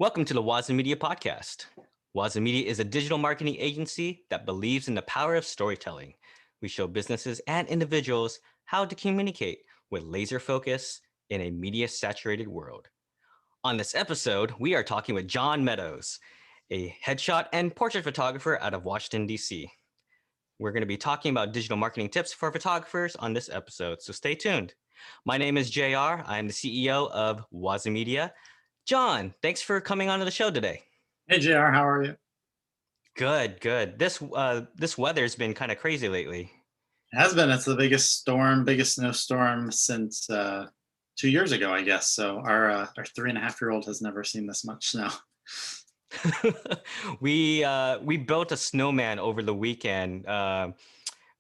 Welcome to the WazaMedia podcast. WazaMedia is a digital marketing agency that believes in the power of storytelling. We show businesses and individuals how to communicate with laser focus in a media saturated world. On this episode, we are talking with Jon Meadows, a headshot and portrait photographer out of Washington, D.C. We're going to be talking about digital marketing tips for photographers on this episode, so stay tuned. My name is J.R. I am the CEO of WazaMedia. Jon, thanks for coming onto the show today. Hey JR, how are you? Good, good. This weather's been kind of crazy lately. It has been. It's the biggest snowstorm since 2 years ago, I guess. So our 3.5-year-old has never seen this much snow. We built a snowman over the weekend,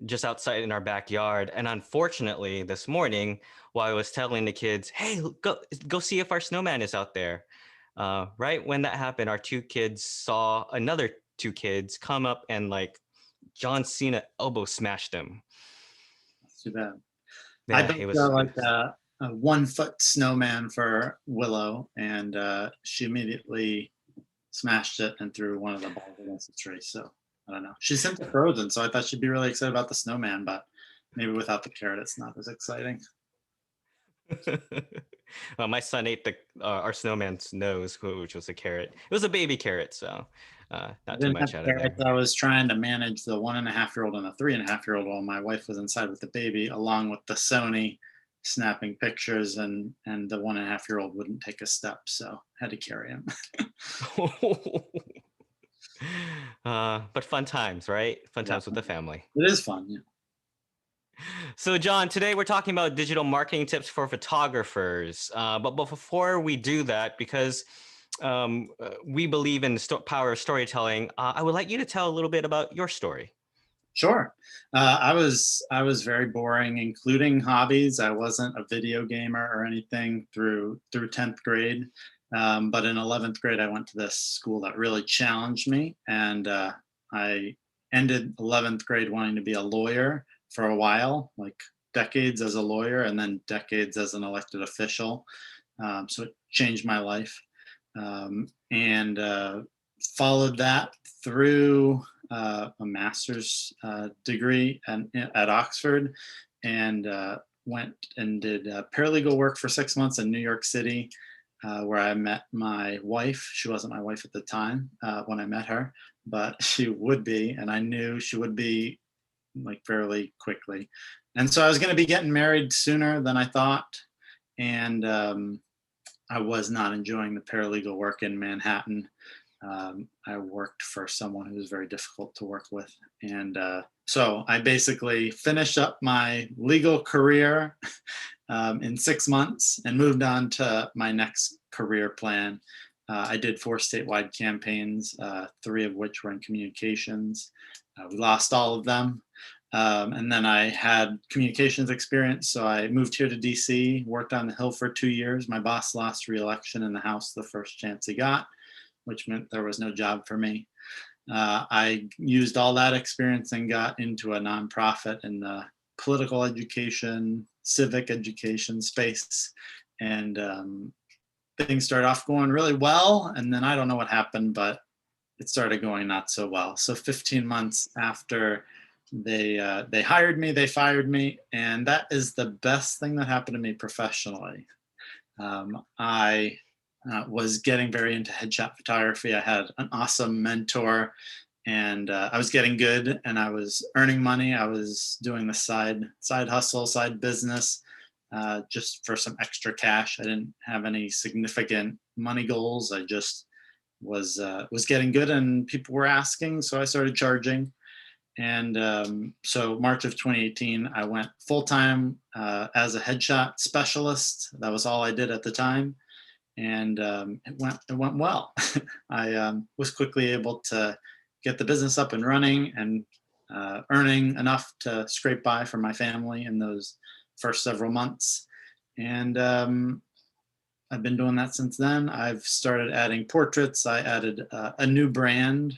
just outside in our backyard, and unfortunately, this morning, while I was telling the kids, "Hey, go see if our snowman is out there," right when that happened, our two kids saw another two kids come up and like John Cena elbow smashed him. That's too bad. I Yeah, built it was. It was a 1 foot snowman for Willow, and she immediately smashed it and threw one of the balls against the tree. So I don't know. She's into Frozen, so I thought she'd be really excited about the snowman, but maybe without the carrot, it's not as exciting. Well, my son ate the our snowman's nose, which was a carrot. It was a baby carrot, so I not too didn't have much out of there. carrots. I was trying to manage the 1.5-year-old and the 3.5-year-old while my wife was inside with the baby, along with the Sony snapping pictures, and the 1.5-year-old wouldn't take a step, so had to carry him. But fun times, right? Fun Yeah, times with the family. it is fun. Yeah. So, Jon, today we're talking about digital marketing tips for photographers. But before we do that, because we believe in the power of storytelling, I would like you to tell a little bit about your story. Sure. I was very boring, including hobbies. I wasn't a video gamer or anything through 10th grade. But in 11th grade, I went to this school that really challenged me, and I ended 11th grade wanting to be a lawyer for a while, like decades as a lawyer, and then decades as an elected official. So it changed my life, and followed that through a master's degree at Oxford, and went and did paralegal work for 6 months in New York City, where I met my wife. She wasn't my wife at the time when I met her, but she would be, and I knew she would be like fairly quickly. And so I was going to be getting married sooner than I thought, and I was not enjoying the paralegal work in Manhattan. I worked for someone who was very difficult to work with. And so I basically finished up my legal career in 6 months and moved on to my next career plan. I did 4 statewide campaigns, 3 of which were in communications. We lost all of them. And then I had communications experience. So I moved here to DC, worked on the Hill for 2 years. My boss lost re-election in the House the first chance he got, which meant there was no job for me. I used all that experience and got into a nonprofit in the political education, civic education space. And things started off going really well. And then I don't know what happened, but it started going not so well. So 15 months after they hired me, they fired me. And that is the best thing that happened to me professionally. I was getting very into headshot photography. I had an awesome mentor, and I was getting good, and I was earning money. I was doing the side hustle, side business, just for some extra cash. I didn't have any significant money goals. I just was getting good, and people were asking, so I started charging. And so March of 2018, I went full time as a headshot specialist. That was all I did at the time, and it went well. I was quickly able to get the business up and running, and earning enough to scrape by for my family in those first several months. And I've been doing that since then. I've started adding portraits. I added a new brand.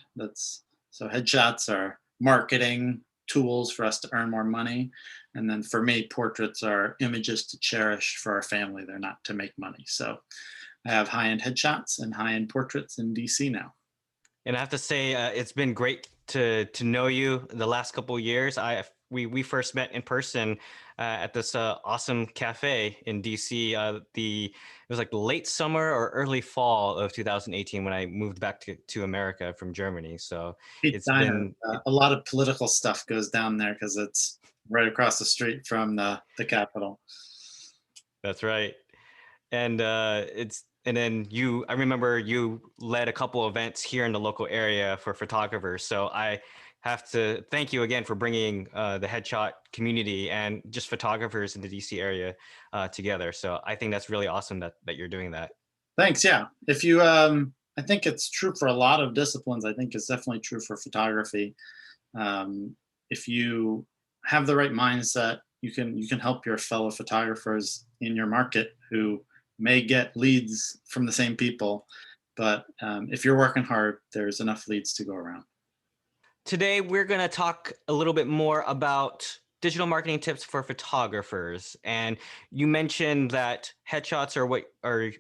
So headshots are marketing tools for us to earn more money. And then for me, portraits are images to cherish for our family. They're not to make money. So I have high-end headshots and high-end portraits in DC now. And I have to say, it's been great to know you the last couple of years. We first met in person at this awesome cafe in DC. It was like late summer or early fall of 2018 when I moved back to America from Germany. So Pete's it's Diner. been A lot of political stuff goes down there because it's right across the street from the Capitol. that's right. And and then I remember you led a couple events here in the local area for photographers. So I have to thank you again for bringing the headshot community and just photographers in the DC area together. So I think that's really awesome that you're doing that. Thanks. Yeah. If you, I think it's true for a lot of disciplines. I think it's definitely true for photography. Um, if you have the right mindset, you can help your fellow photographers in your market who may get leads from the same people. But if you're working hard, there's enough leads to go around. Today, we're going to talk a little bit more about digital marketing tips for photographers. And you mentioned that headshots are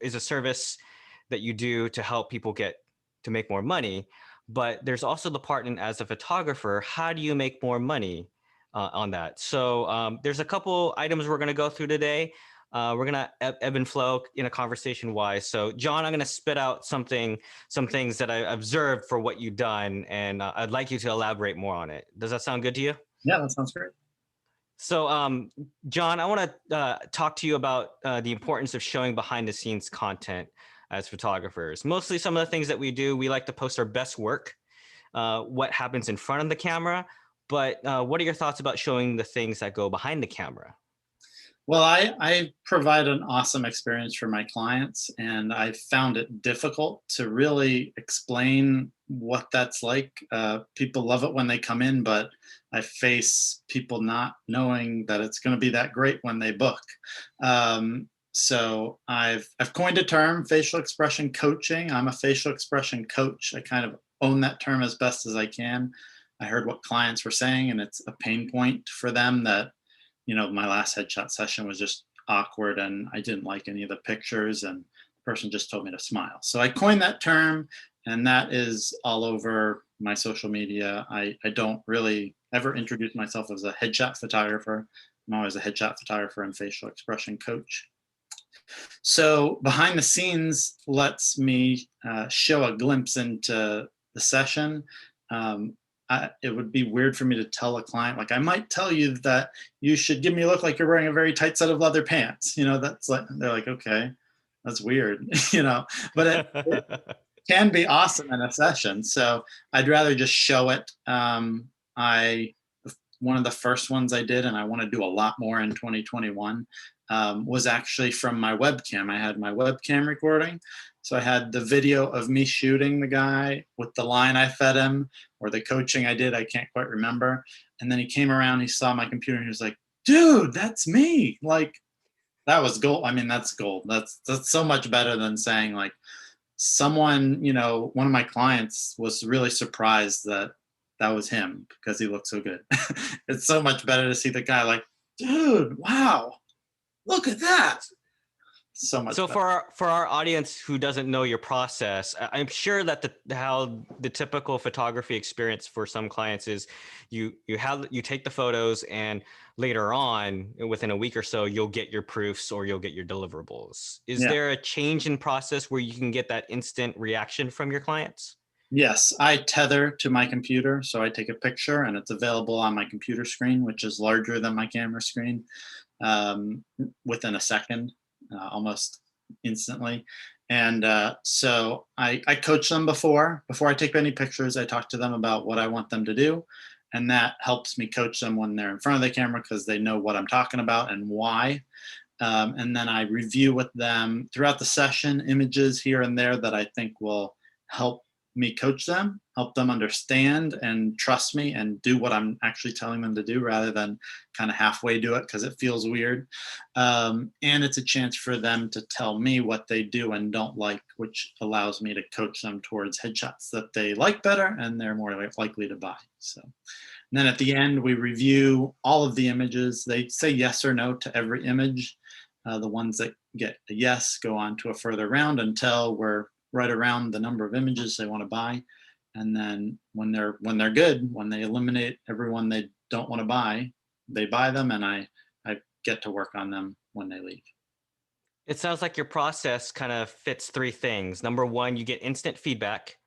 is a service that you do to help people get to make more money. But there's also the part in as a photographer, how do you make more money on that? So there's a couple items we're going to go through today. We're gonna ebb and flow in a conversation wise. So Jon, I'm gonna spit out some things that I observed for what you've done, and I'd like you to elaborate more on it. Does that sound good to you? Yeah, that sounds great. So, Jon, I want to talk to you about the importance of showing behind the scenes content as photographers. Mostly some of the things that we do, we like to post our best work, what happens in front of the camera. But what are your thoughts about showing the things that go behind the camera? Well, I provide an awesome experience for my clients, and I found it difficult to really explain what that's like. People love it when they come in, but I face people not knowing that it's going to be that great when they book. So I've coined a term, facial expression coaching. I'm a facial expression coach. I kind of own that term as best as I can. I heard what clients were saying, and it's a pain point for them that my last headshot session was just awkward and I didn't like any of the pictures and the person just told me to smile. So I coined that term and that is all over my social media. I don't really ever introduce myself as a headshot photographer. I'm always a headshot photographer and facial expression coach. So behind the scenes lets me show a glimpse into the session. Um, it would be weird for me to tell a client, like I might tell you that you should give me a look like you're wearing a very tight set of leather pants. That's like, they're like, okay, that's weird, but it can be awesome in a session. So I'd rather just show it. I One of the first ones I did, and I want to do a lot more in 2021, was actually from my webcam. I had my webcam recording. So I had the video of me shooting the guy with the line I fed him or the coaching I did. I can't quite remember. And then he came around, he saw my computer and he was like, dude, that's me. Like, that was gold. I mean, that's gold. That's so much better than saying like someone, one of my clients was really surprised that that was him because he looked so good. It's so much better to see the guy like, dude, wow, look at that. So much So better. for our audience who doesn't know your process, I'm sure that how the typical photography experience for some clients is you take the photos and later on within a week or so you'll get your proofs or you'll get your deliverables. Is Yeah. there a change in process where you can get that instant reaction from your clients? Yes, I tether to my computer. So I take a picture and it's available on my computer screen, which is larger than my camera screen, within a second, almost instantly. And so I coach them before I take any pictures. I talk to them about what I want them to do. And that helps me coach them when they're in front of the camera because they know what I'm talking about and why. And then I review with them throughout the session images here and there that I think will help me coach them, help them understand and trust me and do what I'm actually telling them to do rather than kind of halfway do it because it feels weird. And it's a chance for them to tell me what they do and don't like, which allows me to coach them towards headshots that they like better and they're more likely to buy. So, and then at the end, we review all of the images. They say yes or no to every image. The ones that get a yes go on to a further round until we're right around the number of images they want to buy. And then when they're good, when they eliminate everyone they don't want to buy, they buy them, and I get to work on them when they leave. It sounds like your process kind of fits three things. Number one, you get instant feedback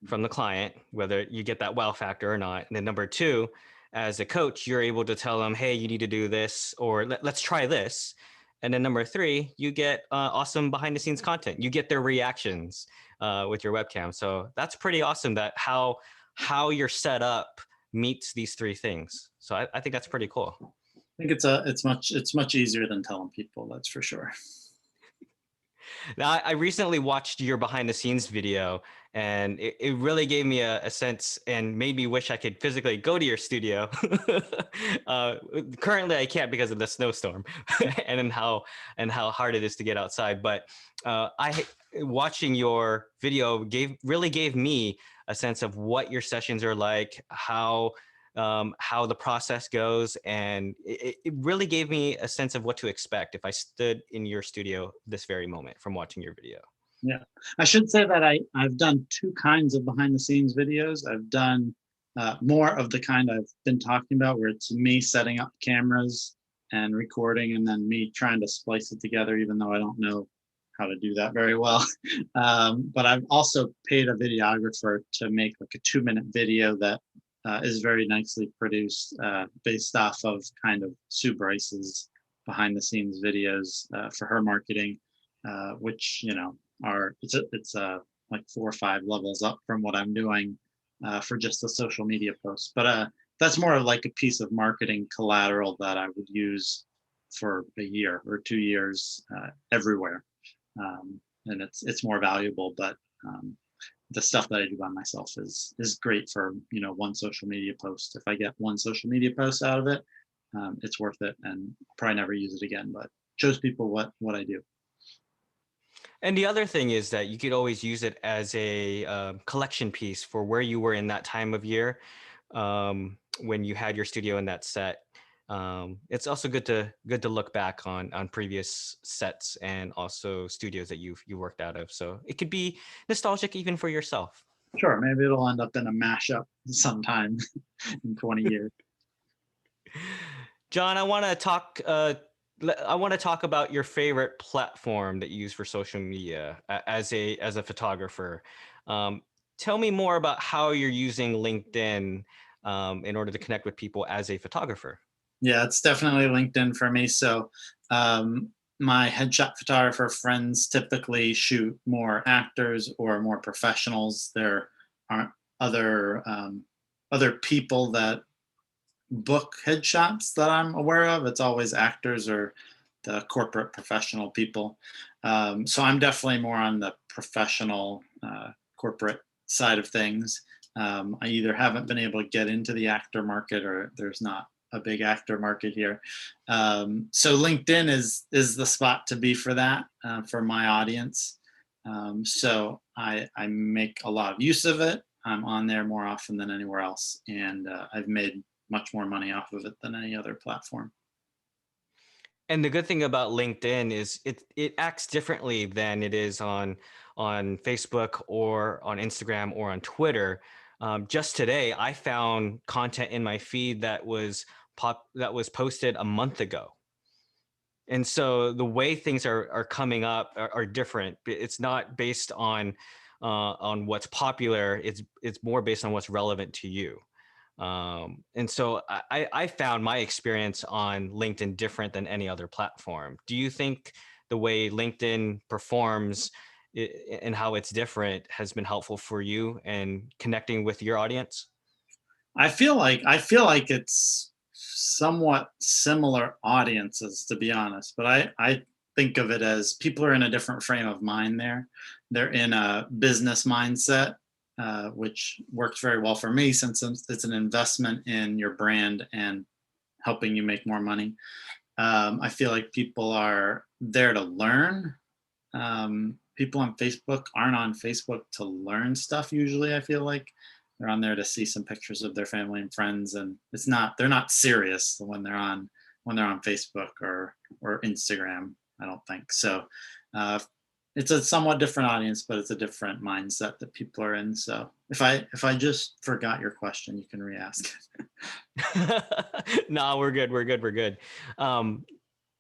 from the client, whether you get that wow factor or not. And then number two, as a coach, you're able to tell them, hey, you need to do this, or let's try this. And then number three, you get awesome behind the scenes content. You get their reactions with your webcam. So that's pretty awesome that how you're set up meets these three things. So I think that's pretty cool. I think it's much easier than telling people, that's for sure. Now, I recently watched your behind the scenes video, and it really gave me a sense and made me wish I could physically go to your studio. uh, Currently, I can't because of the snowstorm and how hard it is to get outside. But I watching your video really gave me a sense of what your sessions are like, how the process goes, and it really gave me a sense of what to expect if I stood in your studio this very moment from watching your video. Yeah. I should say that I've done two kinds of behind the scenes videos. I've done more of the kind I've been talking about, where it's me setting up cameras and recording, and then me trying to splice it together, even though I don't know how to do that very well. But I've also paid a videographer to make like a 2-minute video that is very nicely produced, based off of kind of Sue Bryce's behind the scenes videos for her marketing, which are it's like 4 or 5 levels up from what I'm doing for just the social media posts. But that's more of like a piece of marketing collateral that I would use for a year or 2 years everywhere, and it's more valuable. But the stuff that I do by myself is great for one social media post. If I get one social media post out of it, it's worth it, and I'll probably never use it again. But shows people what I do. And the other thing is that you could always use it as a collection piece for where you were in that time of year, when you had your studio in that set. It's also good to look back on previous sets and also studios that you worked out of. So it could be nostalgic even for yourself. Sure, maybe it'll end up in a mashup sometime in 20 years. John, I want to talk about your favorite platform that you use for social media as a photographer. Um, Tell me more about how you're using LinkedIn in order to connect with people as a photographer. Yeah, it's definitely LinkedIn for me. So, my headshot photographer friends typically shoot more actors or more professionals. There aren't other people that book headshots that I'm aware of. It's always actors or the corporate professional people. So I'm definitely more on the professional corporate side of things. I either haven't been able to get into the actor market, or there's not a big actor market here. So LinkedIn is the spot to be for that, for my audience. So I make a lot of use of it. I'm on there more often than anywhere else, and I've made much more money off of it than any other platform. And the good thing about LinkedIn is it acts differently than it is on Facebook or on Instagram or on Twitter. Just today, I found content in my feed that was posted a month ago. And so the way things are coming up are different. It's not based on what's popular. It's more based on what's relevant to you. And so I found my experience on LinkedIn different than any other platform. Do you think the way LinkedIn performs and how it's different has been helpful for you and connecting with your audience? I feel like it's somewhat similar audiences, to be honest. But I think of it as people are in a different frame of mind there. They're in a business mindset, which works very well for me, since it's an investment in your brand and helping you make more money. I feel like people are there to learn. People on Facebook aren't on Facebook to learn stuff usually. I feel like they're on there to see some pictures of their family and friends, and they're not serious when they're on Facebook or Instagram. I don't think so. Uh, it's a somewhat different audience, but it's a different mindset that people are in. So if I just forgot your question, you can re-ask. No, we're good. We're good. We're good. Um,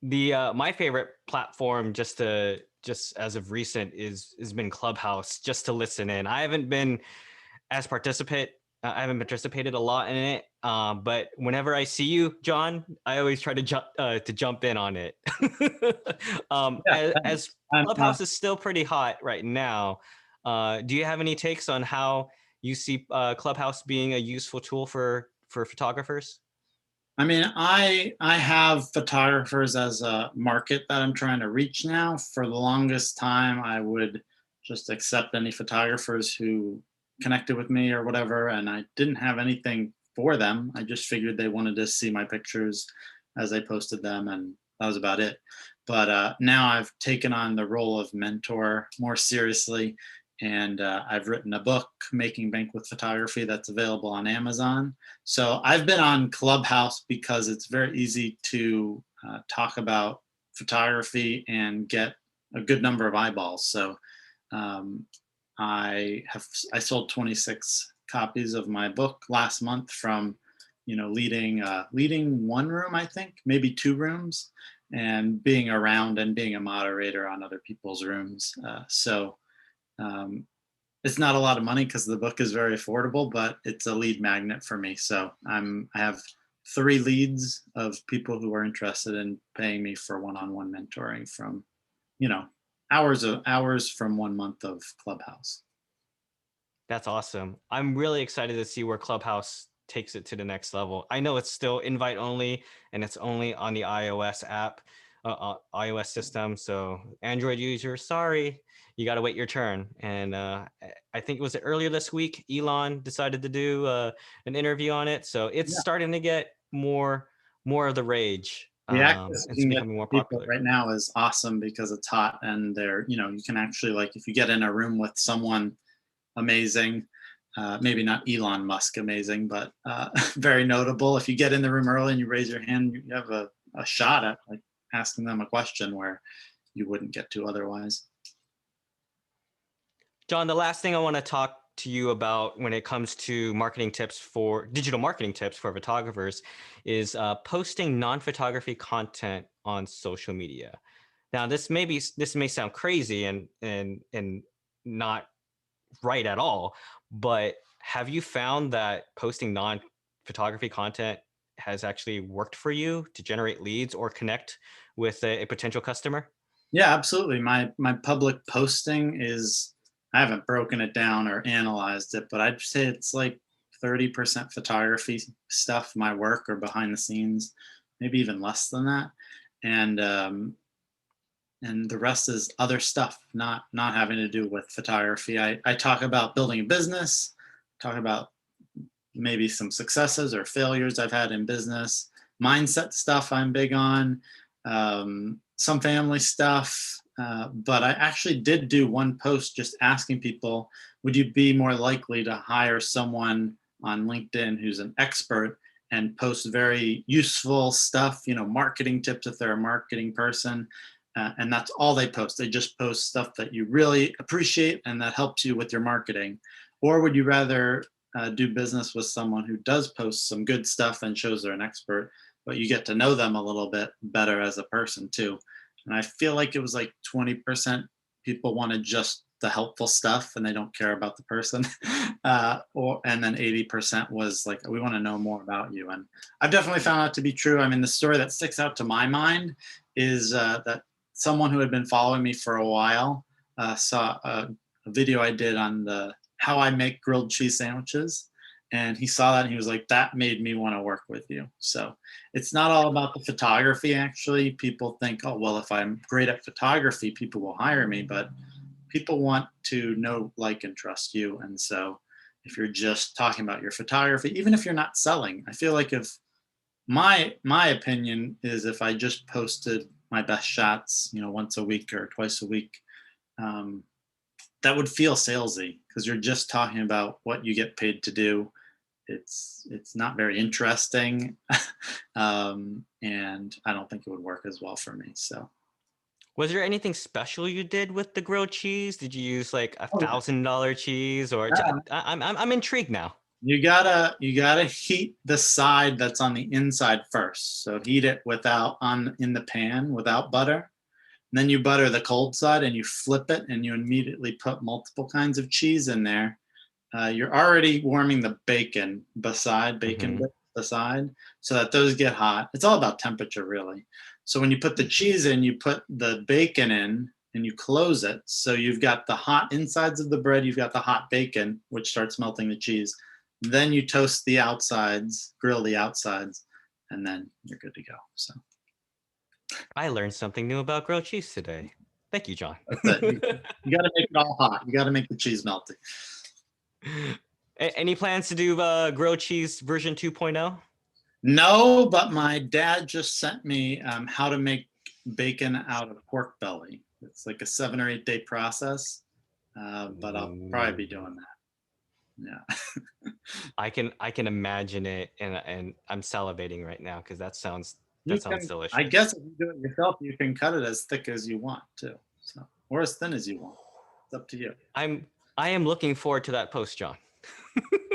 the my favorite platform just as of recent is has been Clubhouse, just to listen in. I haven't been as participate. I haven't participated a lot in it, but whenever I see you, John, I always try to jump in on it. Yeah, As thanks. Clubhouse is still pretty hot right now, do you have any takes on how you see Clubhouse being a useful tool for photographers? I mean, I have photographers as a market that I'm trying to reach now. For the longest time, I would just accept any photographers who connected with me or whatever, and I didn't have anything for them. I just figured they wanted to see my pictures as I posted them, and that was about it. But now I've taken on the role of mentor more seriously, and I've written a book, Making Bank with Photography, that's available on Amazon. So I've been on Clubhouse because it's very easy to talk about photography and get a good number of eyeballs. So um, I sold 26 copies of my book last month from leading one room, I think, maybe two rooms, and being around and being a moderator on other people's rooms. Um, it's not a lot of money because the book is very affordable, but it's a lead magnet for me. So I have 3 leads of people who are interested in paying me for one-on-one mentoring from, you know, hours from 1 month of Clubhouse. That's awesome. I'm really excited to see where Clubhouse takes it to the next level. I know it's still invite only and it's only on the iOS app, iOS system. So Android users, sorry, you got to wait your turn. And I think it was earlier this week, Elon decided to do an interview on it. So it's Yeah. starting to get more of the rage. The access you It's can get becoming to more people popular. right now is awesome because it's hot and you can actually, like, if you get in a room with someone amazing. Maybe not Elon Musk amazing, but very notable. If you get in the room early and you raise your hand, you have a shot at like asking them a question where you wouldn't get to otherwise. John, the last thing I want to talk to you about when it comes to marketing tips for digital marketing tips for photographers is posting non-photography content on social media. Now, this may sound crazy and not right at all, but have you found that posting non-photography content has actually worked for you to generate leads or connect with a potential customer? Yeah, absolutely. My public posting is, I haven't broken it down or analyzed it, but I'd say it's like 30% photography stuff, my work or behind the scenes, maybe even less than that. And the rest is other stuff, not having to do with photography. I talk about building a business, talk about maybe some successes or failures I've had in business, mindset stuff I'm big on, some family stuff. But I actually did do one post just asking people, would you be more likely to hire someone on LinkedIn who's an expert and post very useful stuff, marketing tips if they're a marketing person. And that's all they post. They just post stuff that you really appreciate and that helps you with your marketing. Or would you rather do business with someone who does post some good stuff and shows they're an expert, but you get to know them a little bit better as a person too? And I feel like it was like 20% people wanted just the helpful stuff and they don't care about the person. And then 80% was like, we want to know more about you. And I've definitely found that to be true. I mean, the story that sticks out to my mind is that someone who had been following me for a while saw a video I did on the how I make grilled cheese sandwiches. And he saw that and he was like, that made me want to work with you. So it's not all about the photography, actually. People think, oh, well, if I'm great at photography, people will hire me. But people want to know, like, and trust you. And so if you're just talking about your photography, even if you're not selling, I feel like if my opinion is if I just posted my best shots, once a week or twice a week, um, that would feel salesy because you're just talking about what you get paid to do. It's not very interesting, and I don't think it would work as well for me. So Was there anything special you did with the grilled cheese? Did you use like Oh, yeah. $1,000 cheese, or I'm intrigued now. You gotta heat the side that's on the inside first. So heat it without on in the pan without butter. And then you butter the cold side and you flip it and you immediately put multiple kinds of cheese in there. You're already warming the bacon Hmm. bits beside, so that those get hot. It's all about temperature, really. So when you put the cheese in, you put the bacon in and you close it. So you've got the hot insides of the bread, you've got the hot bacon, which starts melting the cheese. Then you toast the outsides, grill the outsides, and then you're good to go. So I learned something new about grilled cheese today. Thank you, John. that's it. You got to make it all hot. You got to make the cheese melty. Any plans to do grilled cheese version 2.0? No, but my dad just sent me how to make bacon out of pork belly. It's like a 7 or 8 day process, but I'll probably be Ooh. doing that. Yeah, I can imagine it, and I'm salivating right now because that you sounds can. I delicious. guess if you do it yourself, you can cut it as thick as you want too, so or as thin as you want. It's up to you. I'm I am looking forward to that post, John.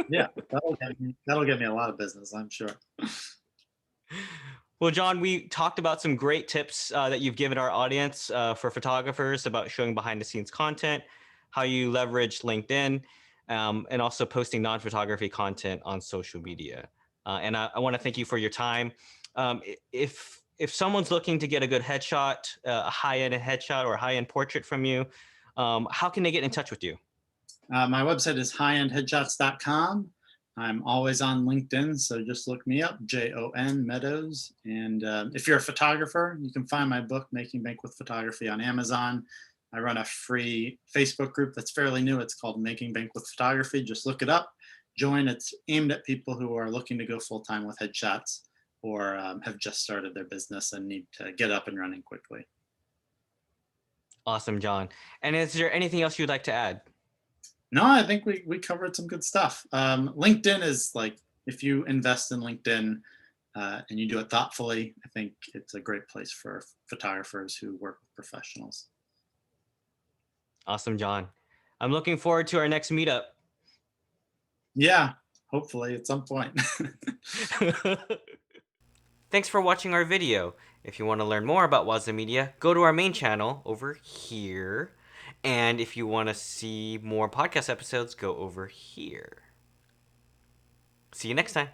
Yeah, that'll get me a lot of business, I'm sure. Well, John, we talked about some great tips that you've given our audience for photographers about showing behind the scenes content, how you leverage LinkedIn, and also posting non-photography content on social media. And I want to thank you for your time. If someone's looking to get a good headshot, a high-end headshot or a high-end portrait from you, how can they get in touch with you? My website is highendheadshots.com. I'm always on LinkedIn, so just look me up, Jon Meadows. And if you're a photographer, you can find my book, Making Bank with Photography, on Amazon. I run a free Facebook group that's fairly new. It's called Making Bank with Photography. Just look it up, join. It's aimed at people who are looking to go full time with headshots or have just started their business and need to get up and running quickly. Awesome, John. And is there anything else you'd like to add? No, I think we covered some good stuff. LinkedIn is like, if you invest in LinkedIn and you do it thoughtfully, I think it's a great place for photographers who work with professionals. Awesome, John. I'm looking forward to our next meetup. Yeah, hopefully at some point. Thanks for watching our video. If you want to learn more about WazaMedia, go to our main channel over here. And if you want to see more podcast episodes, go over here. See you next time.